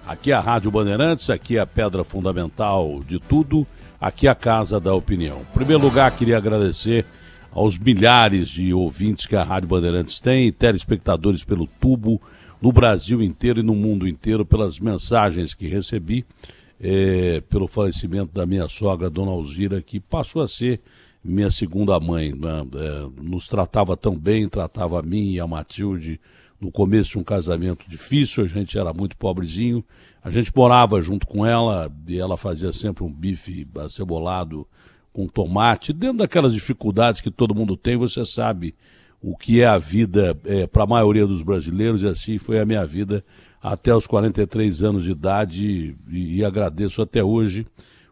Aqui é a Rádio Bandeirantes, aqui é a pedra fundamental de tudo, aqui é a Casa da Opinião. Em primeiro lugar, queria agradecer aos milhares de ouvintes que a Rádio Bandeirantes tem e telespectadores pelo tubo, no Brasil inteiro e no mundo inteiro, pelas mensagens que recebi, pelo falecimento da minha sogra, Dona Alzira, que passou a ser minha segunda mãe, né? Nos tratava tão bem, tratava a mim e a Matilde no começo de um casamento difícil, a gente era muito pobrezinho, a gente morava junto com ela e ela fazia sempre um bife acebolado com tomate, dentro daquelas dificuldades que todo mundo tem, você sabe o que é a vida para a maioria dos brasileiros, e assim foi a minha vida até os 43 anos de idade, e agradeço até hoje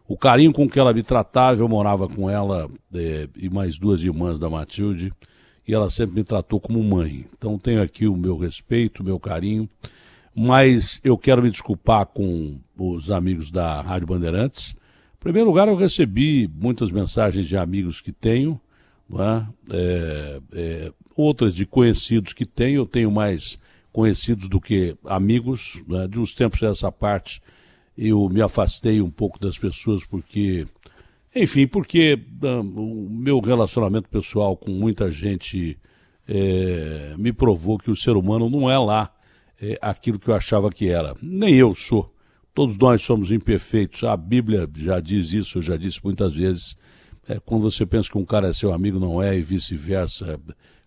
o carinho com que ela me tratava. Eu morava com ela e mais duas irmãs da Matilde, e ela sempre me tratou como mãe. Então tenho aqui o meu respeito, o meu carinho, mas eu quero me desculpar com os amigos da Rádio Bandeirantes. Em primeiro lugar, eu recebi muitas mensagens de amigos que tenho, não é? Outras de conhecidos que tenho. Eu tenho mais conhecidos do que amigos, né? De uns tempos a essa parte eu me afastei um pouco das pessoas porque o meu relacionamento pessoal com muita gente me provou que o ser humano não é lá aquilo que eu achava que era. Nem eu sou. Todos nós somos imperfeitos. A Bíblia já diz isso, eu já disse muitas vezes. Quando você pensa que um cara é seu amigo, não é, e vice-versa,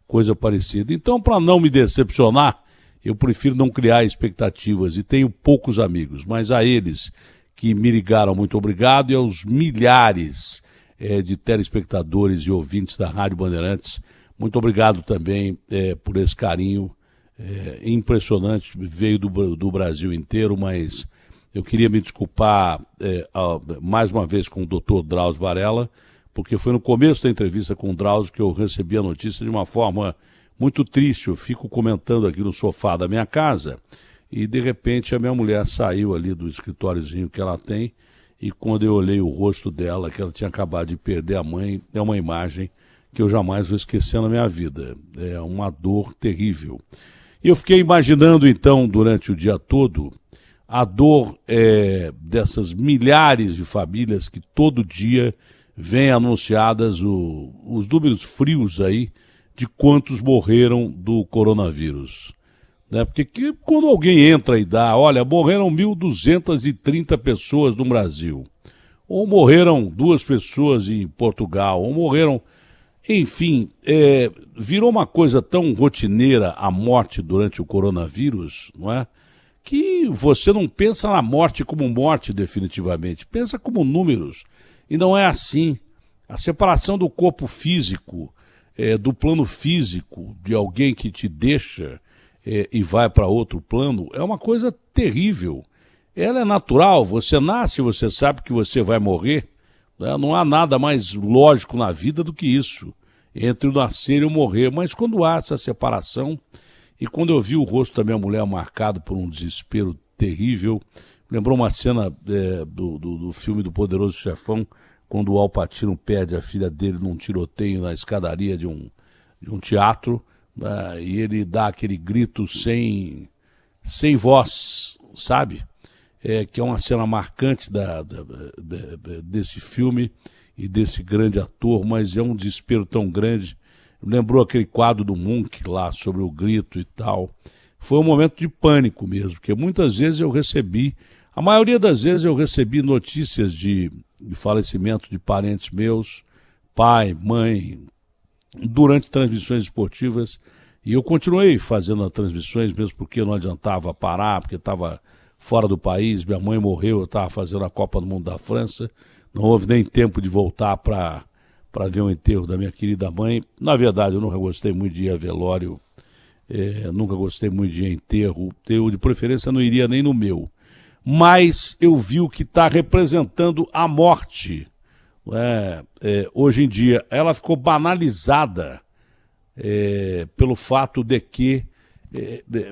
coisa parecida. Então, para não me decepcionar, eu prefiro não criar expectativas, e tenho poucos amigos, mas a eles que me ligaram, muito obrigado, e aos milhares de telespectadores e ouvintes da Rádio Bandeirantes, muito obrigado também por esse carinho impressionante, veio do Brasil inteiro, mas eu queria me desculpar mais uma vez com o Dr. Drauzio Varela, porque foi no começo da entrevista com o Drauzio que eu recebi a notícia de uma forma muito triste. Eu fico comentando aqui no sofá da minha casa e, de repente, a minha mulher saiu ali do escritóriozinho que ela tem, e quando eu olhei o rosto dela, que ela tinha acabado de perder a mãe, é uma imagem que eu jamais vou esquecer na minha vida. É uma dor terrível. E eu fiquei imaginando, então, durante o dia todo, a dor dessas milhares de famílias que todo dia vêm anunciadas os números frios aí de quantos morreram do coronavírus. Né? Porque quando alguém entra e dá, olha, morreram 1.230 pessoas no Brasil, ou morreram 2 pessoas em Portugal, ou morreram... Enfim, virou uma coisa tão rotineira a morte durante o coronavírus, não é? Que você não pensa na morte como morte definitivamente, pensa como números. E não é assim. A separação do corpo físico, do plano físico, de alguém que te deixa e vai para outro plano, é uma coisa terrível. Ela é natural, você nasce, você sabe que você vai morrer. Né? Não há nada mais lógico na vida do que isso, entre o nascer e o morrer. Mas quando há essa separação, e quando eu vi o rosto da minha mulher marcado por um desespero terrível, lembrou uma cena do filme do Poderoso Chefão, quando o Al Pacino perde a filha dele num tiroteio na escadaria de um teatro, né, e ele dá aquele grito sem voz, sabe? Que é uma cena marcante desse filme e desse grande ator, mas é um desespero tão grande. Lembrou aquele quadro do Munch lá sobre o grito e tal. Foi um momento de pânico mesmo, porque muitas vezes a maioria das vezes eu recebi notícias de falecimento de parentes meus, pai, mãe, durante transmissões esportivas, e eu continuei fazendo as transmissões, mesmo porque não adiantava parar, porque estava fora do país. Minha mãe morreu, eu estava fazendo a Copa do Mundo da França, não houve nem tempo de voltar para ver o enterro da minha querida mãe. Na verdade, eu nunca gostei muito de ir a velório, nunca gostei muito de ir a enterro, eu de preferência não iria nem no meu. Mas eu vi o que está representando a morte. Hoje em dia, ela ficou banalizada pelo fato de que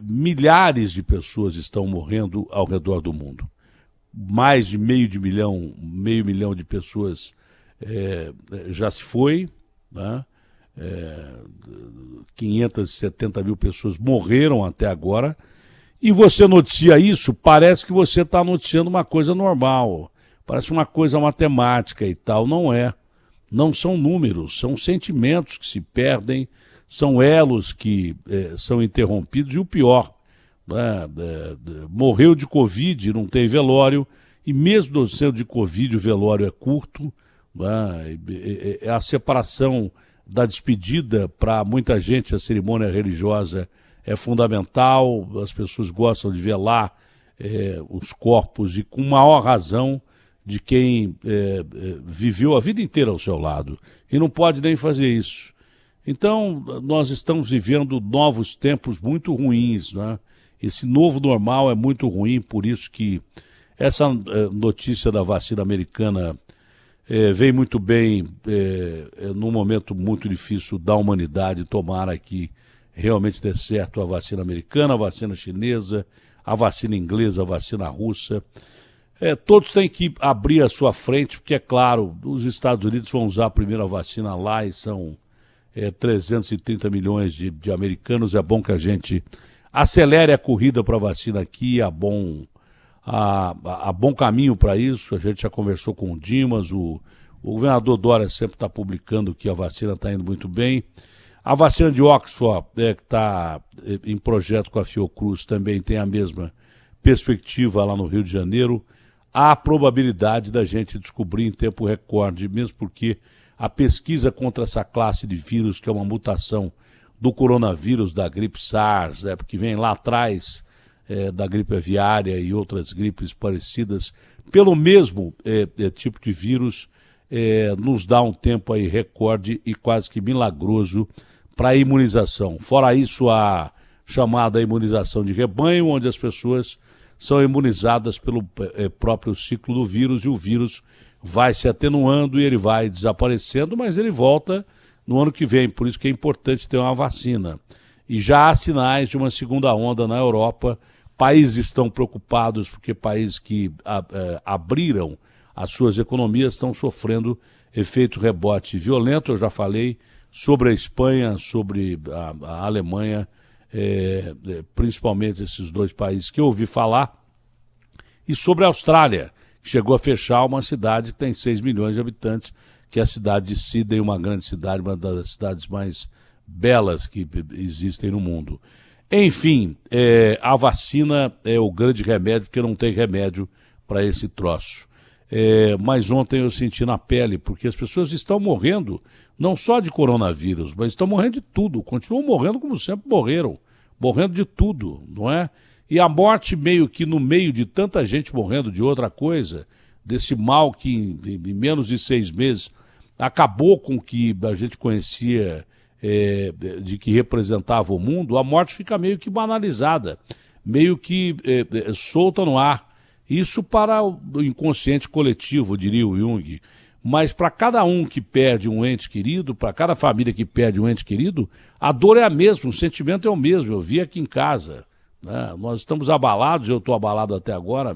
milhares de pessoas estão morrendo ao redor do mundo. Mais de meio milhão de pessoas já se foi, né? 570 mil pessoas morreram até agora, E você noticia isso, parece que você está noticiando uma coisa normal, parece uma coisa matemática e tal. Não é. Não são números, são sentimentos que se perdem, são elos que são interrompidos. E o pior, morreu de Covid, não tem velório, e mesmo sendo de Covid o velório é curto. A separação da despedida, para muita gente, a cerimônia religiosa é fundamental, as pessoas gostam de velar os corpos, e com maior razão de quem viveu a vida inteira ao seu lado, e não pode nem fazer isso. Então, nós estamos vivendo novos tempos muito ruins, né? Esse novo normal é muito ruim, por isso que essa notícia da vacina americana vem muito bem num momento muito difícil da humanidade. Tomara que realmente dê certo a vacina americana, a vacina chinesa, a vacina inglesa, a vacina russa. Todos têm que abrir a sua frente, porque, é claro, os Estados Unidos vão usar a primeira vacina lá e são 330 milhões de americanos. É bom que a gente acelere a corrida para a vacina aqui, há bom caminho para isso. A gente já conversou com o Dimas, o governador Dória sempre está publicando que a vacina está indo muito bem. A vacina de Oxford, que está em projeto com a Fiocruz, também tem a mesma perspectiva lá no Rio de Janeiro. Há a probabilidade da gente descobrir em tempo recorde, mesmo porque a pesquisa contra essa classe de vírus, que é uma mutação do coronavírus, da gripe SARS, porque vem lá atrás da gripe aviária e outras gripes parecidas, pelo mesmo tipo de vírus, nos dá um tempo aí recorde e quase que milagroso para a imunização. Fora isso, a chamada imunização de rebanho, onde as pessoas são imunizadas pelo próprio ciclo do vírus, e o vírus vai se atenuando e ele vai desaparecendo, mas ele volta no ano que vem. Por isso que é importante ter uma vacina. E já há sinais de uma segunda onda na Europa. Países estão preocupados porque países que abriram as suas economias estão sofrendo efeito rebote violento. Eu já falei sobre a Espanha, sobre a Alemanha, principalmente esses dois países que eu ouvi falar, e sobre a Austrália, que chegou a fechar uma cidade que tem 6 milhões de habitantes, que é a cidade de Sydney, uma grande cidade, uma das cidades mais belas que existem no mundo. Enfim, a vacina é o grande remédio, porque não tem remédio para esse troço. Mas ontem eu senti na pele, porque as pessoas estão morrendo, não só de coronavírus, mas estão morrendo de tudo, continuam morrendo como sempre morreram, morrendo de tudo, não é? E a morte meio que no meio de tanta gente morrendo de outra coisa, desse mal que em menos de 6 meses acabou com o que a gente conhecia de que representava o mundo, a morte fica meio que banalizada, meio que solta no ar. Isso para o inconsciente coletivo, diria o Jung. Mas para cada um que perde um ente querido, para cada família que perde um ente querido, a dor é a mesma, o sentimento é o mesmo. Eu vi aqui em casa, né? Nós estamos abalados, eu estou abalado até agora,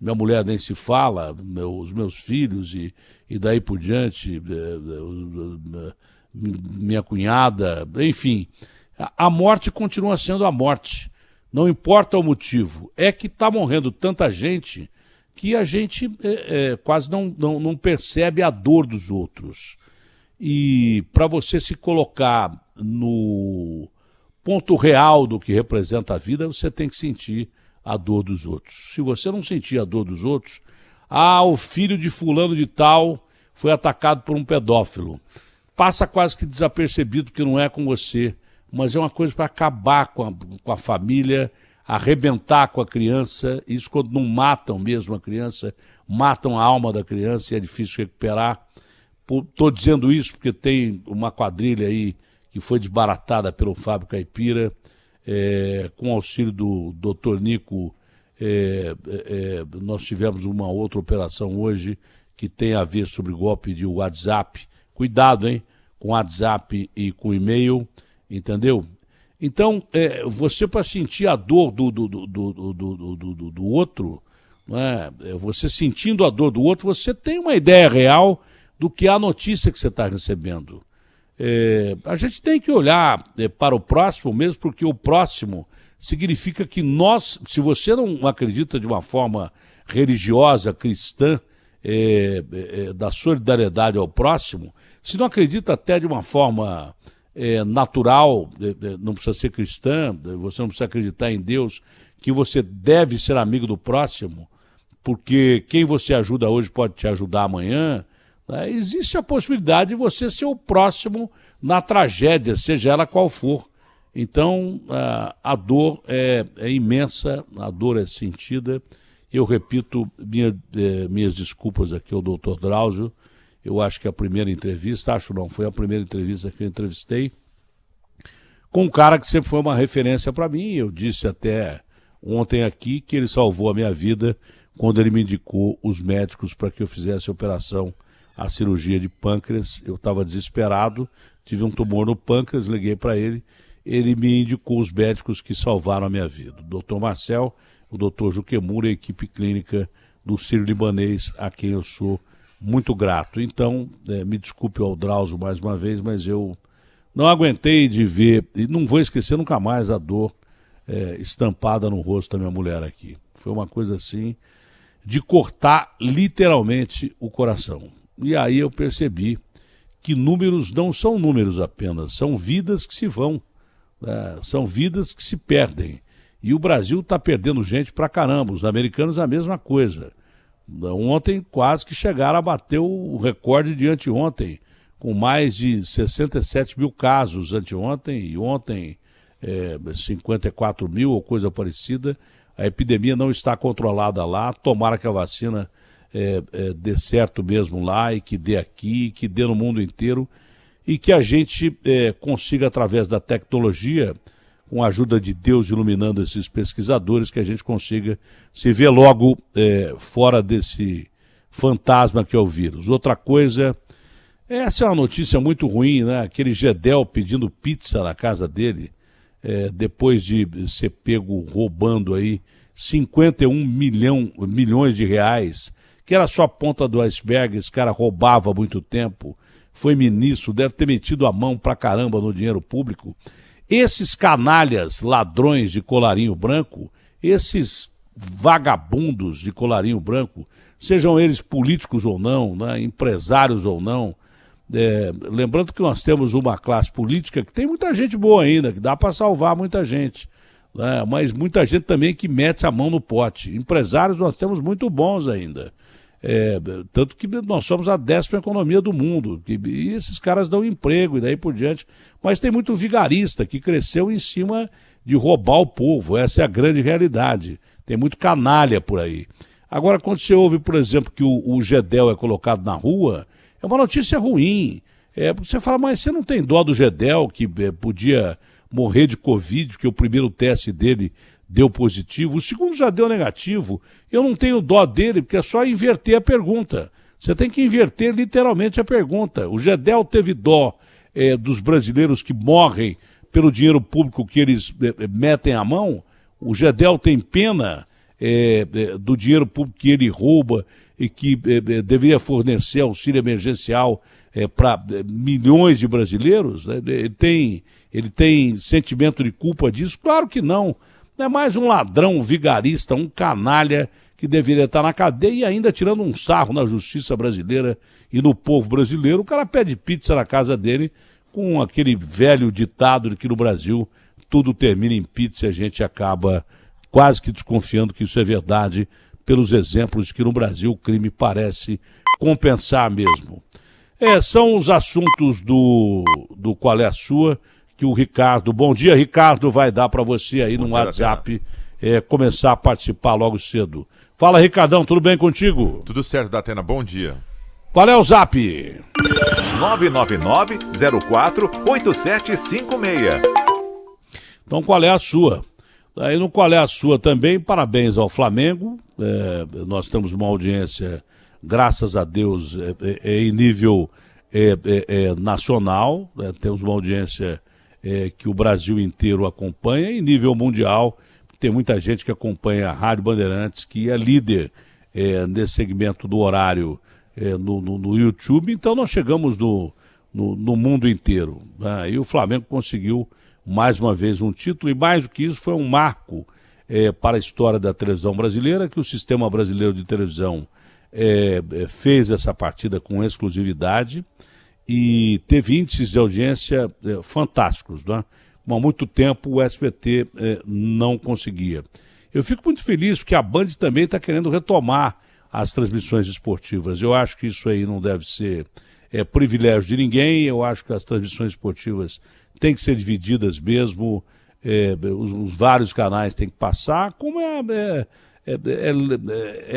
minha mulher nem se fala, os meus filhos e daí por diante, minha cunhada, enfim. A morte continua sendo a morte. Não importa o motivo, é que está morrendo tanta gente que a gente quase não percebe a dor dos outros. E para você se colocar no ponto real do que representa a vida, você tem que sentir a dor dos outros. Se você não sentir a dor dos outros, o filho de fulano de tal foi atacado por um pedófilo. Passa quase que desapercebido, porque não é com você, mas é uma coisa para acabar com a família, arrebentar com a criança. Isso quando não matam mesmo a criança, matam a alma da criança e é difícil recuperar. Estou dizendo isso porque tem uma quadrilha aí que foi desbaratada pelo Fábio Caipira, com auxílio do Dr. Nico. Nós tivemos uma outra operação hoje que tem a ver sobre golpe de WhatsApp. Cuidado, hein, com WhatsApp e com e-mail, entendeu? Então, você para sentir a dor do outro, não é? Você sentindo a dor do outro, você tem uma ideia real do que é a notícia que você está recebendo. A gente tem que olhar para o próximo mesmo, porque o próximo significa que nós, se você não acredita de uma forma religiosa, cristã, da solidariedade ao próximo, se não acredita até de uma forma natural, não precisa ser cristã, você não precisa acreditar em Deus, que você deve ser amigo do próximo, porque quem você ajuda hoje pode te ajudar amanhã, né? Existe a possibilidade de você ser o próximo na tragédia, seja ela qual for. Então, a dor é imensa, a dor é sentida. Eu repito minhas desculpas aqui ao doutor Drauzio. Eu acho que a primeira entrevista, foi a primeira entrevista que eu entrevistei, com um cara que sempre foi uma referência para mim. Eu disse até ontem aqui que ele salvou a minha vida quando ele me indicou os médicos para que eu fizesse a cirurgia de pâncreas. Eu estava desesperado, tive um tumor no pâncreas, liguei para ele. Ele me indicou os médicos que salvaram a minha vida. O doutor Marcel, o doutor Juquemura e a equipe clínica do Sírio-Libanês, a quem eu sou muito grato. Então, me desculpe ao Drauzio mais uma vez, mas eu não aguentei de ver, e não vou esquecer nunca mais a dor estampada no rosto da minha mulher aqui. Foi uma coisa assim, de cortar literalmente o coração. E aí eu percebi que números não são números apenas, são vidas que se vão. São vidas que se perdem. E o Brasil está perdendo gente pra caramba. Os americanos a mesma coisa. Ontem quase que chegaram a bater o recorde de anteontem, com mais de 67 mil casos anteontem, e ontem 54 mil ou coisa parecida. A epidemia não está controlada lá. Tomara que a vacina dê certo mesmo lá, e que dê aqui, que dê no mundo inteiro, e que a gente consiga, através da tecnologia, com a ajuda de Deus iluminando esses pesquisadores, que a gente consiga se ver logo fora desse fantasma que é o vírus. Outra coisa, essa é uma notícia muito ruim, né? Aquele Gedel pedindo pizza na casa dele, depois de ser pego roubando aí 51 milhões de reais, que era só a ponta do iceberg. Esse cara roubava há muito tempo, foi ministro, deve ter metido a mão pra caramba no dinheiro público. Esses canalhas ladrões de colarinho branco, esses vagabundos de colarinho branco, sejam eles políticos ou não, né, empresários ou não, lembrando que nós temos uma classe política que tem muita gente boa ainda, que dá para salvar muita gente, né, mas muita gente também que mete a mão no pote. Empresários nós temos muito bons ainda. Tanto que nós somos a 10ª economia do mundo, e esses caras dão emprego e daí por diante, mas tem muito vigarista que cresceu em cima de roubar o povo. Essa é a grande realidade, tem muito canalha por aí. Agora, quando você ouve, por exemplo, que o Gedel é colocado na rua, é uma notícia ruim. Você fala, mas você não tem dó do Gedel, que podia morrer de Covid, porque o primeiro teste dele deu positivo, o segundo já deu negativo. Eu não tenho dó dele, porque é só inverter a pergunta. Você tem que inverter literalmente a pergunta. O Gedel teve dó dos brasileiros que morrem pelo dinheiro público que eles metem a mão? O Gedel tem pena do dinheiro público que ele rouba e que deveria fornecer auxílio emergencial para milhões de brasileiros? Ele tem sentimento de culpa disso? Claro que não. É mais um ladrão, um vigarista, um canalha que deveria estar na cadeia e ainda tirando um sarro na justiça brasileira e no povo brasileiro. O cara pede pizza na casa dele com aquele velho ditado de que no Brasil tudo termina em pizza, e a gente acaba quase que desconfiando que isso é verdade, pelos exemplos de que no Brasil o crime parece compensar mesmo. São os assuntos do Qual é a Sua, que o Ricardo, bom dia Ricardo, vai dar para você aí no WhatsApp, começar a participar logo cedo. Fala Ricardão, tudo bem contigo? Tudo certo, Datena, bom dia. Qual é o zap? 999-04-8756. Então qual é a sua? Aí no Qual é a Sua também, parabéns ao Flamengo, nós temos uma audiência, graças a Deus, em nível nacional, temos uma audiência que o Brasil inteiro acompanha, em nível mundial, tem muita gente que acompanha a Rádio Bandeirantes, que é líder nesse segmento do horário no YouTube, então nós chegamos no mundo inteiro, né? E o Flamengo conseguiu mais uma vez um título, e mais do que isso, foi um marco para a história da televisão brasileira, que o Sistema Brasileiro de Televisão fez essa partida com exclusividade e teve índices de audiência fantásticos, né? Há muito tempo o SBT não conseguia. Eu fico muito feliz que a Band também está querendo retomar as transmissões esportivas. Eu acho que isso aí não deve ser privilégio de ninguém. Eu acho que as transmissões esportivas têm que ser divididas mesmo. Os vários canais têm que passar, como é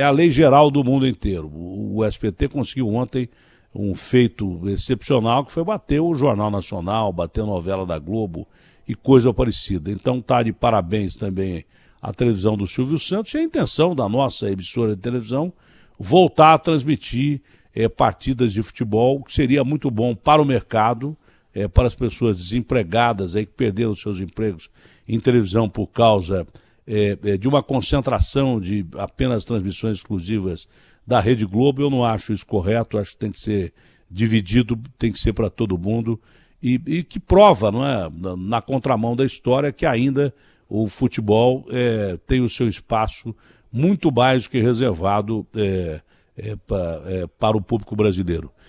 a lei geral do mundo inteiro. O SBT conseguiu ontem um feito excepcional, que foi bater o Jornal Nacional, bater a novela da Globo e coisa parecida. Então tá de parabéns também a televisão do Silvio Santos e a intenção da nossa emissora de televisão voltar a transmitir partidas de futebol, que seria muito bom para o mercado, para as pessoas desempregadas aí, que perderam seus empregos em televisão por causa de uma concentração de apenas transmissões exclusivas da Rede Globo. Eu não acho isso correto, acho que tem que ser dividido, tem que ser para todo mundo, e que prova, não é, na contramão da história, que ainda o futebol tem o seu espaço muito mais do que reservado para o público brasileiro.